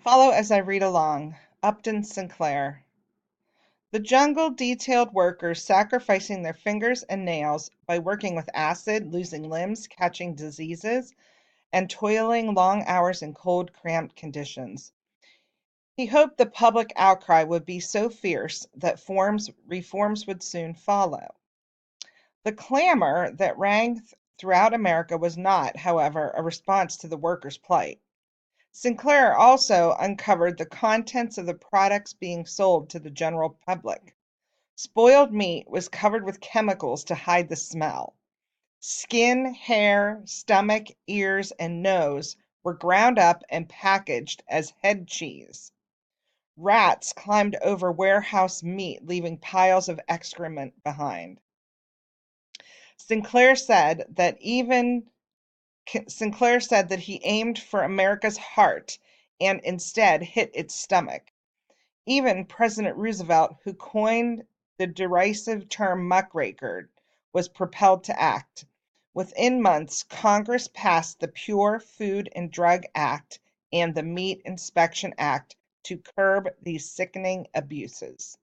Follow as I read along. Upton Sinclair. The jungle detailed workers sacrificing their fingers and nails by working with acid, losing limbs, catching diseases, and toiling long hours in cold, cramped conditions. He hoped the public outcry would be so fierce that reforms would soon follow. The clamor that rang throughout America was not, however, a response to the workers' plight. Sinclair also uncovered the contents of the products being sold to the general public. Spoiled meat was covered with chemicals to hide the smell. Skin, hair, stomach, ears, and nose were ground up and packaged as head cheese. Rats climbed over warehouse meat, leaving piles of excrement behind. Sinclair said that even Sinclair said that he aimed for America's heart and instead hit its stomach. Even President Roosevelt, who coined the derisive term muckraker, was propelled to act. Within months, Congress passed the Pure Food and Drug Act and the Meat Inspection Act to curb these sickening abuses.